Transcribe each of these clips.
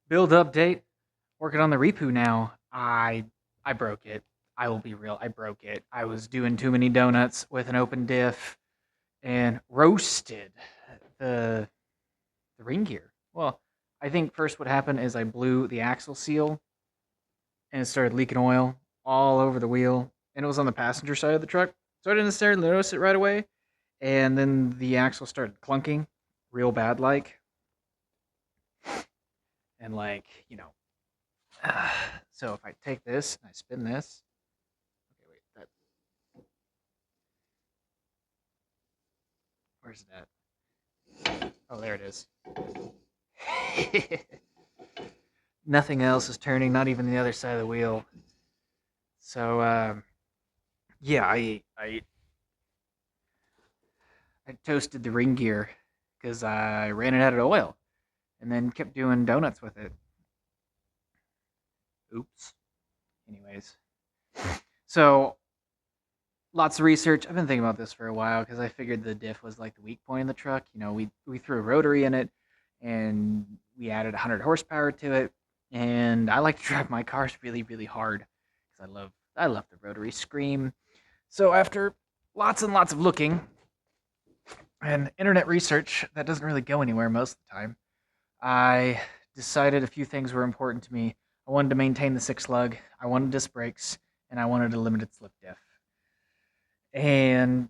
Build update. Working on the repo now. I broke it. I will be real. I broke it. I was doing too many donuts with an open diff and roasted the the ring gear. Well, I think first what happened is I blew the axle seal and it started leaking oil all over the wheel, and it was on the passenger side of the truck. So I didn't necessarily notice it right away. And then the axle started clunking real bad like, and so if I take this and I spin this. Okay, wait, where's that? Oh, there it is. Nothing else is turning, not even the other side of the wheel. So yeah, I toasted the ring gear because I ran it out of oil, and then kept doing donuts with it. Oops. Anyways, so lots of research. I've been thinking about this for a while because I figured the diff was like the weak point in the truck. We threw a rotary in it, and we added 100 horsepower to it. And I like to drive my cars really, really hard because I love the rotary scream. So after lots and lots of looking and internet research that doesn't really go anywhere most of the time, I decided a few things were important to me. I wanted to maintain the six lug, I wanted disc brakes, and I wanted a limited slip diff. And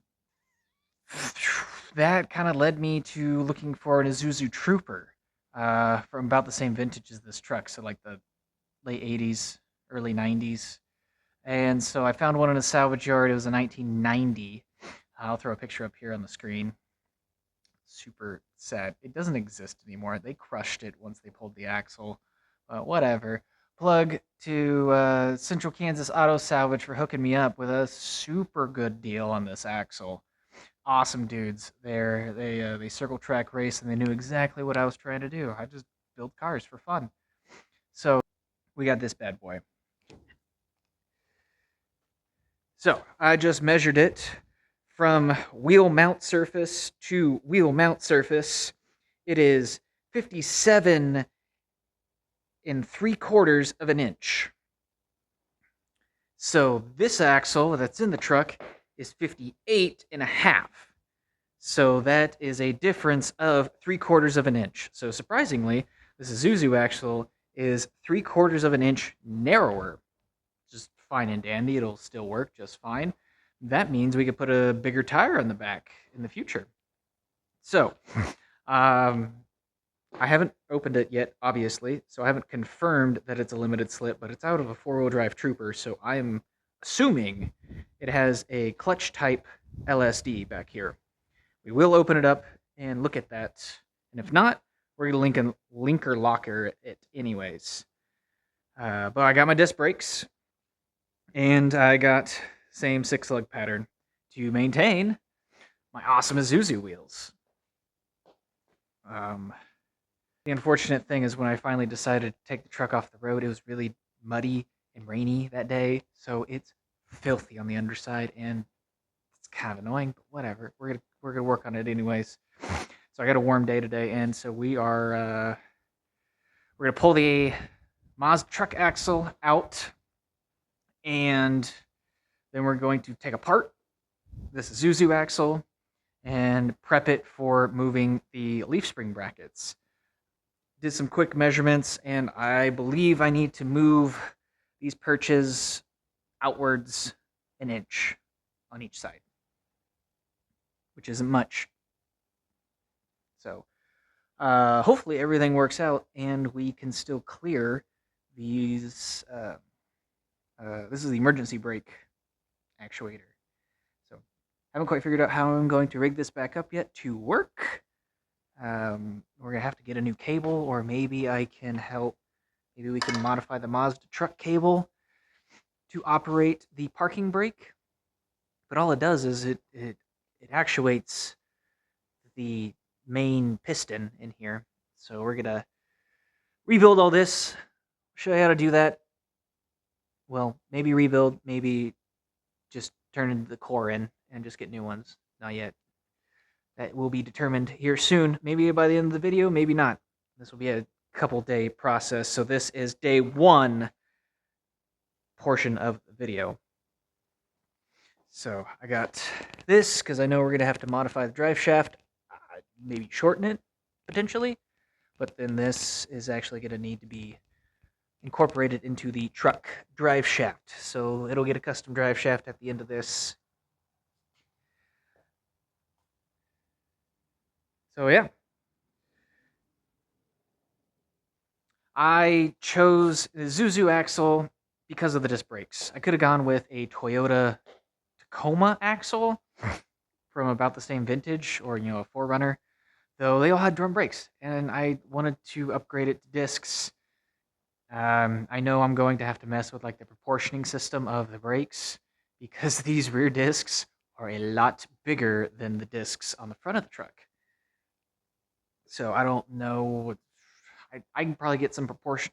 that kind of led me to looking for an Isuzu Trooper from about the same vintage as this truck, so like the late 80s, early 90s. And so I found one in a salvage yard. It was a 1990. I'll throw a picture up here on the screen. Super sad. It doesn't exist anymore. They crushed it once they pulled the axle. But whatever. Plug to Central Kansas Auto Salvage for hooking me up with a super good deal on this axle. Awesome dudes. They circle track race, and they knew exactly what I was trying to do. I just build cars for fun. So we got this bad boy. So I just measured it from wheel mount surface to wheel mount surface. It is 57 and 3/4 of an inch. So this axle that's in the truck is 58 and a half. So that is a difference of 3/4 of an inch. So surprisingly, this Isuzu axle is 3/4 of an inch narrower. Just fine and dandy. It'll still work just fine. That means we could put a bigger tire on the back in the future. So, I haven't opened it yet, obviously, so I haven't confirmed that it's a limited slip, but it's out of a four-wheel drive Trooper, so I am assuming it has a clutch type LSD back here. We will open it up and look at that, and if not, we're going to linker locker it anyways. But I got my disc brakes, and I got same six lug pattern to maintain my awesome Isuzu wheels. The unfortunate thing is when I finally decided to take the truck off the road, it was really muddy and rainy that day, so it's filthy on the underside, and it's kind of annoying, but whatever. We're gonna work on it anyways. So I got a warm day today, and so we're gonna pull the Mazda truck axle out, and then we're going to take apart this Isuzu axle and prep it for moving the leaf spring brackets. Did some quick measurements, and I believe I need to move these perches outwards an inch on each side, which isn't much. So hopefully everything works out, and we can still clear these. This is the emergency brake actuator. So I haven't quite figured out how I'm going to rig this back up yet to work. We're gonna have to get a new cable, or maybe I can help. Maybe we can modify the Mazda truck cable to operate the parking brake. But all it does is it actuates the main piston in here. So we're gonna rebuild all this. Show you how to do that. Well, maybe rebuild, maybe just turn the core in and just get new ones. Not yet. That will be determined here soon. Maybe by the end of the video, maybe not. This will be a couple day process. So this is day 1 portion of the video. So I got this because I know we're gonna have to modify the drive shaft, maybe shorten it potentially, but then this is actually gonna need to be incorporated into the truck drive shaft. So it'll get a custom drive shaft at the end of this. So yeah. I chose the Isuzu axle because of the disc brakes. I could have gone with a Toyota Tacoma axle from about the same vintage, or a 4Runner, though they all had drum brakes, and I wanted to upgrade it to discs. I know I'm going to have to mess with like the proportioning system of the brakes because these rear discs are a lot bigger than the discs on the front of the truck. So I don't know. I can probably get some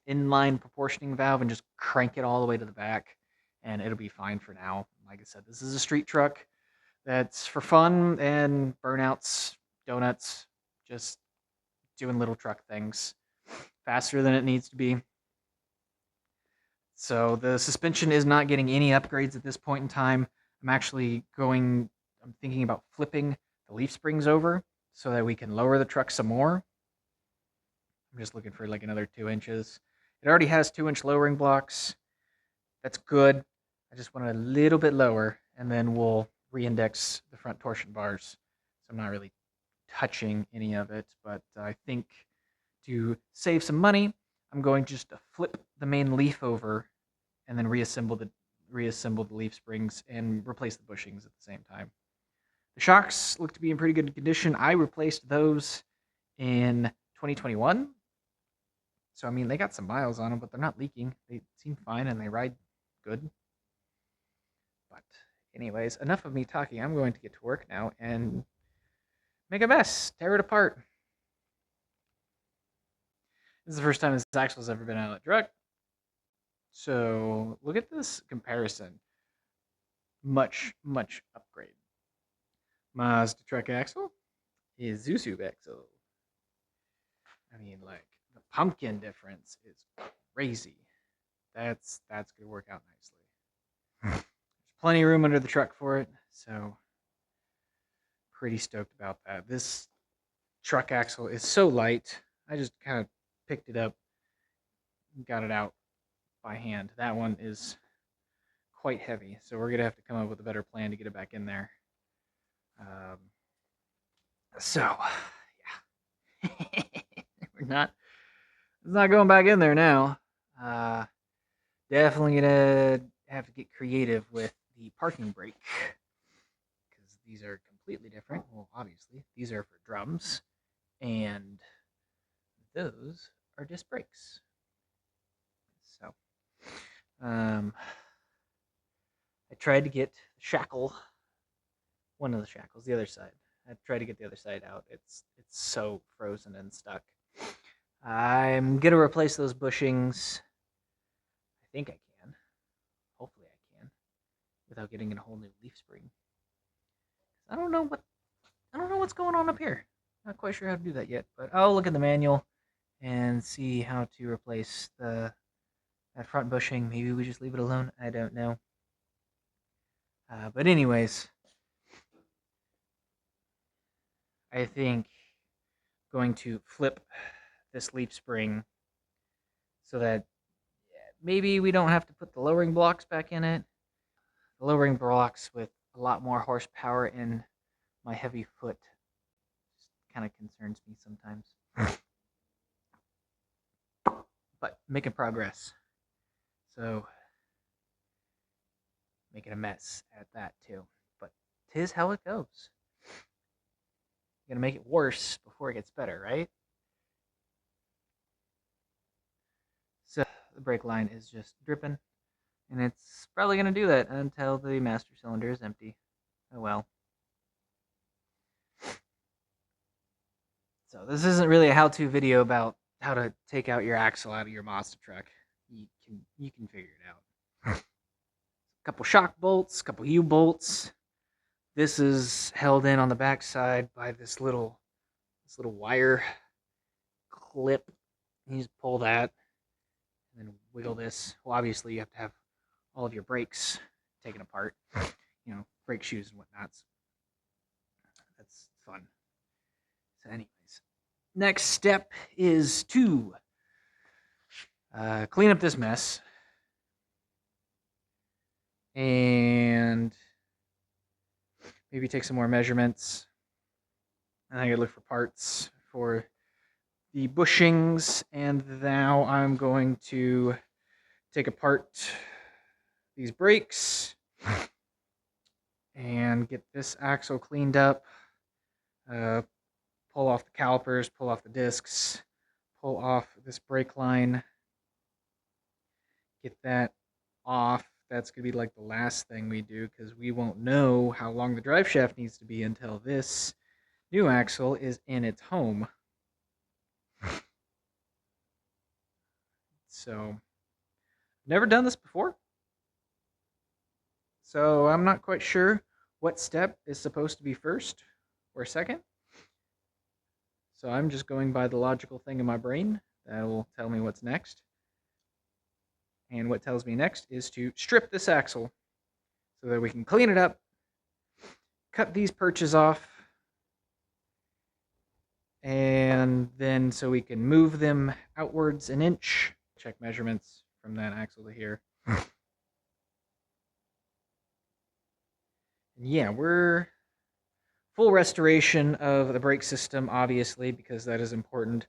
inline proportioning valve and just crank it all the way to the back, and it'll be fine for now. Like I said, this is a street truck that's for fun and burnouts, donuts, just doing little truck things faster than it needs to be. So the suspension is not getting any upgrades at this point in time. I'm thinking about flipping the leaf springs over so that we can lower the truck some more. I'm just looking for like another 2 inches. It already has 2-inch lowering blocks. That's good. I just want it a little bit lower, and then we'll re-index the front torsion bars. So I'm not really touching any of it, but I think to save some money, I'm going just to flip the main leaf over and then reassemble the leaf springs and replace the bushings at the same time. The shocks look to be in pretty good condition. I replaced those in 2021. So, I mean, they got some miles on them, but they're not leaking. They seem fine and they ride good. But anyways, enough of me talking. I'm going to get to work now and make a mess, tear it apart. This is the first time this axle's ever been out of the truck. So look at this comparison. Much upgrade. Mazda truck axle, Isuzu axle. I mean, like, the pumpkin difference is crazy. That's gonna work out nicely. There's plenty of room under the truck for it, so pretty stoked about that. This truck axle is so light. I just kind of picked it up, got it out by hand. That one is quite heavy, so we're gonna have to come up with a better plan to get it back in there. So yeah, it's not going back in there now. Definitely gonna have to get creative with the parking brake because these are completely different. Well, obviously these are for drums, and those are disc brakes. So, I tried to get one of the shackles, the other side. I tried to get the other side out. It's so frozen and stuck. I'm gonna replace those bushings. I think I can. Hopefully I can, without getting a whole new leaf spring. I don't know what's going on up here. Not quite sure how to do that yet, but I'll look at the manual and see how to replace that front bushing. Maybe we just leave it alone. I don't know. But anyways, I think going to flip this leaf spring so that maybe we don't have to put the lowering blocks back in it. The lowering blocks with a lot more horsepower in my heavy foot just kind of concerns me sometimes. But making progress. So making a mess at that too. But 'tis how it goes. You're gonna make it worse before it gets better, right? So the brake line is just dripping, and it's probably gonna do that until the master cylinder is empty. Oh well. So this isn't really a how-to video about how to take out your axle out of your Mazda truck. You can figure it out. A couple shock bolts, a couple U-bolts. This is held in on the backside by this little wire clip. You just that, and then wiggle this. Well, obviously you have to have all of your brakes taken apart, brake shoes and whatnot. So that's fun. So anyways, next step is to clean up this mess and maybe take some more measurements. And I gotta look for parts for the bushings, and now I'm going to take apart these brakes and get this axle cleaned up, pull off the calipers, pull off the discs, pull off this brake line, get that off. That's going to be like the last thing we do because we won't know how long the drive shaft needs to be until this new axle is in its home. So, never done this before. So I'm not quite sure what step is supposed to be first or second. So I'm just going by the logical thing in my brain that will tell me what's next. And what tells me next is to strip this axle so that we can clean it up, cut these perches off, and then so we can move them outwards an inch. Check measurements from that axle to here. Yeah, we're full restoration of the brake system, obviously, because that is important.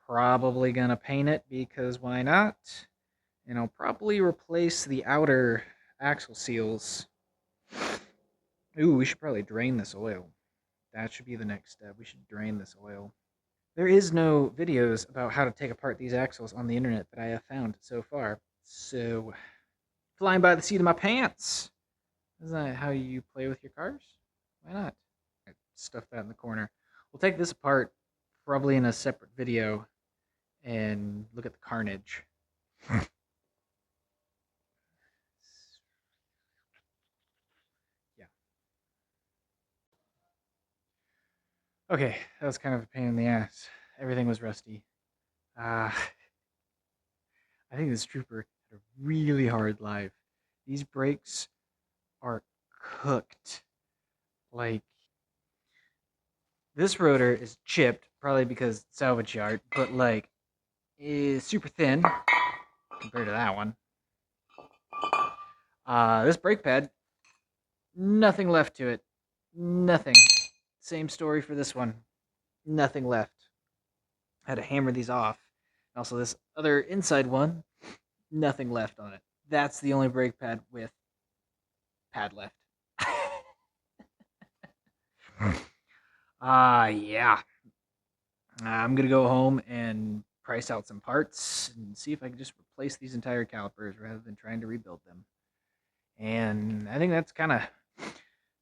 Probably gonna paint it because why not? And I'll probably replace the outer axle seals. Ooh, we should probably drain this oil. That should be the next step. We should drain this oil. There is no videos about how to take apart these axles on the internet that I have found so far. So, flying by the seat of my pants. Isn't that how you play with your cars? Why not? Stuff that in the corner. We'll take this apart probably in a separate video and look at the carnage. Yeah. Okay, that was kind of a pain in the ass. Everything was rusty. I think this trooper had a really hard life. These brakes are cooked. Like, this rotor is chipped, probably because it's salvage yard, but like, is super thin compared to that one. This brake pad, nothing left to it. Nothing. Same story for this one. Nothing left. Had to hammer these off. Also, this other inside one, nothing left on it. That's the only brake pad with pad left. Yeah. I'm gonna go home and price out some parts and see if I can just replace these entire calipers rather than trying to rebuild them. And I think that's kind of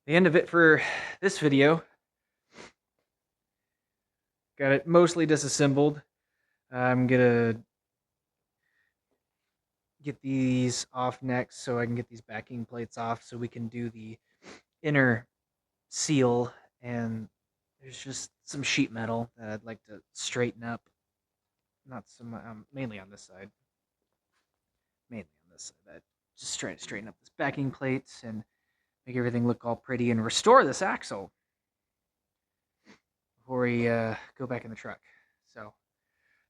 the end of it for this video. Got it mostly disassembled. I'm gonna get these off next so I can get these backing plates off so we can do the inner seal, and there's just some sheet metal that I'd like to straighten up. Not some, mainly on this side. Mainly on this side. Just trying to straighten up this backing plates and make everything look all pretty and restore this axle before we go back in the truck. So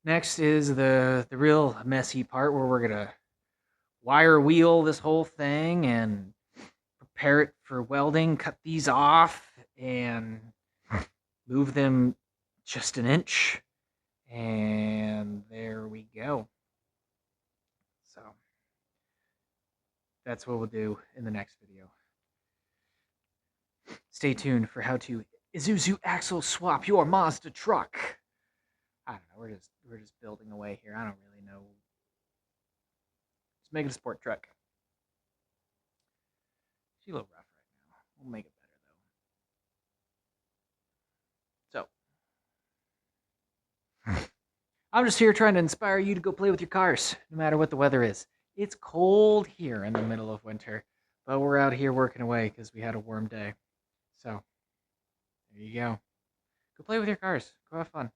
next is the real messy part where we're gonna wire wheel this whole thing and prepare it for welding. Cut these off and move them just an inch, and there we go. So that's what we'll do in the next video. Stay tuned for how to Isuzu axle swap your Mazda truck. I don't know. We're just building away here. I don't really know. Just make it a sport truck. She's a little rough right now. We'll make it better though. So I'm just here trying to inspire you to go play with your cars, no matter what the weather is. It's cold here in the middle of winter, but we're out here working away because we had a warm day. So there you go. Go play with your cars. Go have fun.